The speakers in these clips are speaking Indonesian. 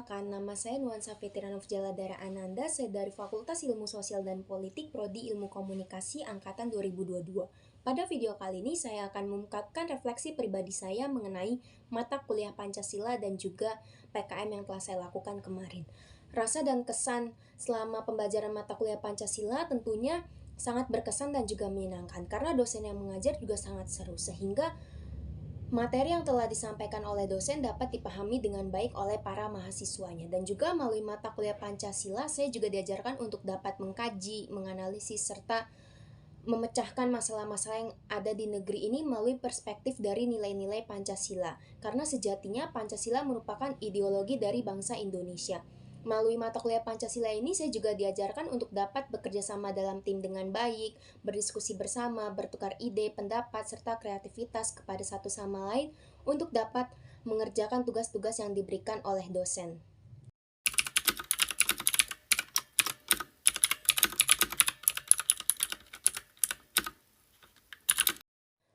Perkenalkan, nama saya Nuansa Fitrianov Jaladara Ananda, saya dari Fakultas Ilmu Sosial dan Politik, Prodi Ilmu Komunikasi Angkatan 2022. Pada video kali ini, saya akan mengungkapkan refleksi pribadi saya mengenai mata kuliah Pancasila dan juga PKM yang telah saya lakukan kemarin. Rasa dan kesan selama pembelajaran mata kuliah Pancasila tentunya sangat berkesan dan juga menyenangkan, karena dosen yang mengajar juga sangat seru, sehingga materi yang telah disampaikan oleh dosen dapat dipahami dengan baik oleh para mahasiswanya. Dan juga melalui mata kuliah Pancasila, saya juga diajarkan untuk dapat mengkaji, menganalisis, serta memecahkan masalah-masalah yang ada di negeri ini melalui perspektif dari nilai-nilai Pancasila. Karena sejatinya Pancasila merupakan ideologi dari bangsa Indonesia. Melalui mata kuliah Pancasila ini, saya juga diajarkan untuk dapat bekerja sama dalam tim dengan baik, berdiskusi bersama, bertukar ide, pendapat, serta kreativitas kepada satu sama lain untuk dapat mengerjakan tugas-tugas yang diberikan oleh dosen.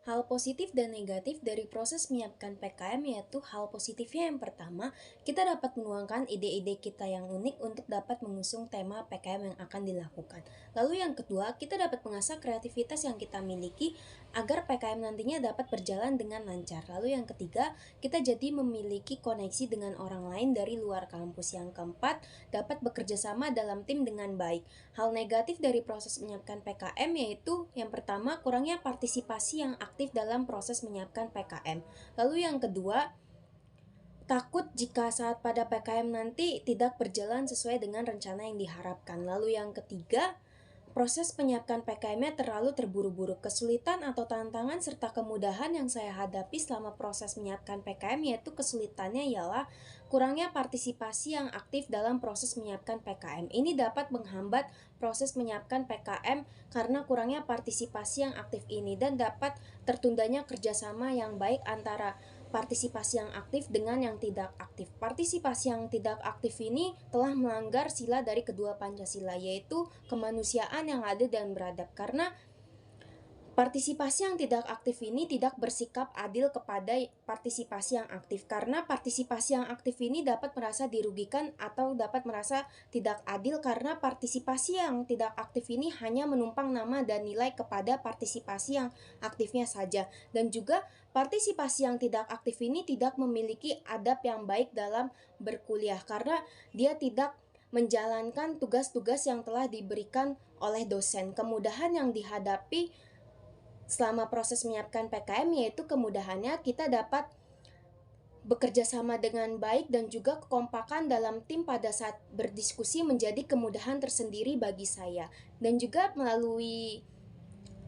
Hal positif dan negatif dari proses menyiapkan PKM yaitu hal positifnya yang pertama, kita dapat menuangkan ide-ide kita yang unik untuk dapat mengusung tema PKM yang akan dilakukan. Lalu yang kedua, kita dapat mengasah kreativitas yang kita miliki agar PKM nantinya dapat berjalan dengan lancar. Lalu yang ketiga, kita jadi memiliki koneksi dengan orang lain dari luar kampus. Yang keempat, dapat bekerja sama dalam tim dengan baik. Hal negatif dari proses menyiapkan PKM yaitu yang pertama, kurangnya partisipasi yang aktif dalam proses menyiapkan PKM. Lalu yang kedua, takut jika saat pada PKM nanti tidak berjalan sesuai dengan rencana yang diharapkan. Lalu yang ketiga, proses penyiapkan PKM-nya terlalu terburu-buru. Kesulitan atau tantangan serta kemudahan yang saya hadapi selama proses menyiapkan PKM yaitu kesulitannya ialah kurangnya partisipasi yang aktif dalam proses menyiapkan PKM. Ini dapat menghambat proses menyiapkan PKM karena kurangnya partisipasi yang aktif ini dan dapat tertundanya kerjasama yang baik antara partisipasi yang aktif dengan yang tidak aktif. Partisipasi yang tidak aktif ini telah melanggar sila dari kedua Pancasila, yaitu kemanusiaan yang adil dan beradab. Karena partisipasi yang tidak aktif ini tidak bersikap adil kepada partisipasi yang aktif, karena partisipasi yang aktif ini dapat merasa dirugikan atau dapat merasa tidak adil karena partisipasi yang tidak aktif ini hanya menumpang nama dan nilai kepada partisipasi yang aktifnya saja. Dan juga partisipasi yang tidak aktif ini tidak memiliki adab yang baik dalam berkuliah karena dia tidak menjalankan tugas-tugas yang telah diberikan oleh dosen. Kemudahan yang dihadapi selama proses menyiapkan PKM yaitu kemudahannya kita dapat bekerja sama dengan baik dan juga kekompakan dalam tim pada saat berdiskusi menjadi kemudahan tersendiri bagi saya. Dan juga melalui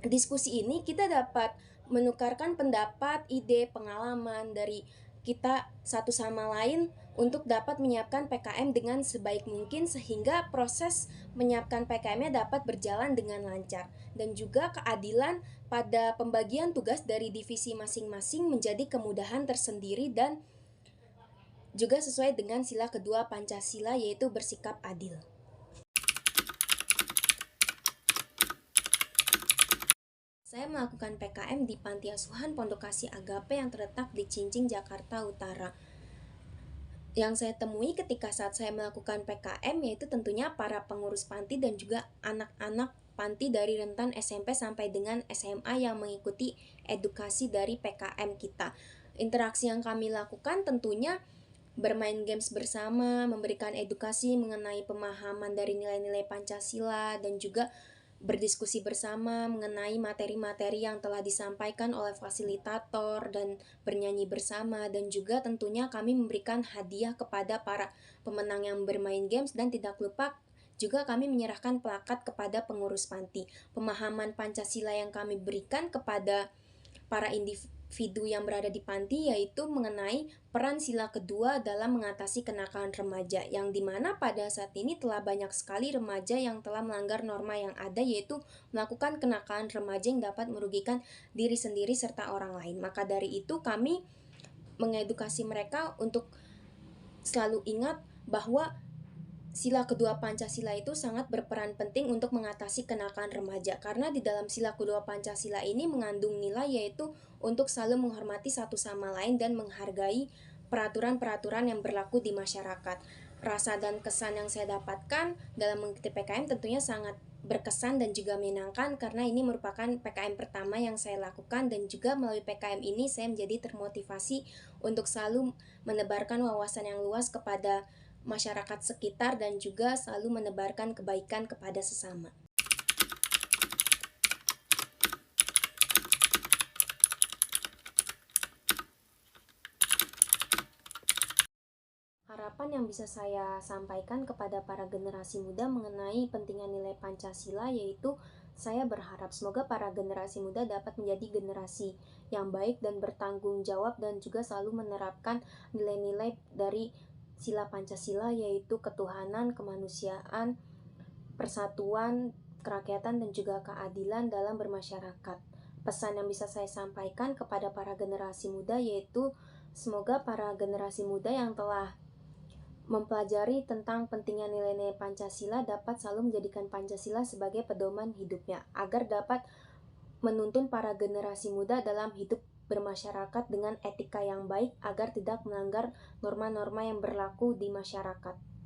diskusi ini kita dapat menukarkan pendapat, ide, pengalaman dari kita satu sama lain untuk dapat menyiapkan PKM dengan sebaik mungkin sehingga proses menyiapkan PKM-nya dapat berjalan dengan lancar. Dan juga keadilan pada pembagian tugas dari divisi masing-masing menjadi kemudahan tersendiri dan juga sesuai dengan sila kedua Pancasila yaitu bersikap adil. Saya melakukan PKM di Panti Asuhan Pondok Kasih Agape yang terletak di Cincin, Jakarta Utara. Yang saya temui ketika saat saya melakukan PKM yaitu tentunya para pengurus panti dan juga anak-anak panti dari rentan SMP sampai dengan SMA yang mengikuti edukasi dari PKM kita. Interaksi yang kami lakukan tentunya bermain games bersama, memberikan edukasi mengenai pemahaman dari nilai-nilai Pancasila, dan juga berdiskusi bersama mengenai materi-materi yang telah disampaikan oleh fasilitator dan bernyanyi bersama. Dan juga tentunya kami memberikan hadiah kepada para pemenang yang bermain games dan tidak lupa juga kami menyerahkan plakat kepada pengurus panti. Pemahaman Pancasila yang kami berikan kepada para individu yang berada di panti yaitu mengenai peran sila kedua dalam mengatasi kenakalan remaja, yang dimana pada saat ini telah banyak sekali remaja yang telah melanggar norma yang ada yaitu melakukan kenakalan remaja yang dapat merugikan diri sendiri serta orang lain. Maka dari itu kami mengedukasi mereka untuk selalu ingat bahwa sila kedua Pancasila itu sangat berperan penting untuk mengatasi kenakalan remaja, karena di dalam sila kedua Pancasila ini mengandung nilai yaitu untuk selalu menghormati satu sama lain dan menghargai peraturan-peraturan yang berlaku di masyarakat. Rasa dan kesan yang saya dapatkan dalam mengikuti PKM tentunya sangat berkesan dan juga menyenangkan karena ini merupakan PKM pertama yang saya lakukan, dan juga melalui PKM ini saya menjadi termotivasi untuk selalu menebarkan wawasan yang luas kepada masyarakat sekitar dan juga selalu menebarkan kebaikan kepada sesama. Harapan yang bisa saya sampaikan kepada para generasi muda mengenai pentingnya nilai Pancasila yaitu saya berharap semoga para generasi muda dapat menjadi generasi yang baik dan bertanggung jawab dan juga selalu menerapkan nilai-nilai dari sila Pancasila yaitu ketuhanan, kemanusiaan, persatuan, kerakyatan dan juga keadilan dalam bermasyarakat. Pesan yang bisa saya sampaikan kepada para generasi muda yaitu semoga para generasi muda yang telah mempelajari tentang pentingnya nilai-nilai Pancasila dapat selalu menjadikan Pancasila sebagai pedoman hidupnya, agar dapat menuntun para generasi muda dalam hidup bermasyarakat dengan etika yang baik agar tidak melanggar norma-norma yang berlaku di masyarakat.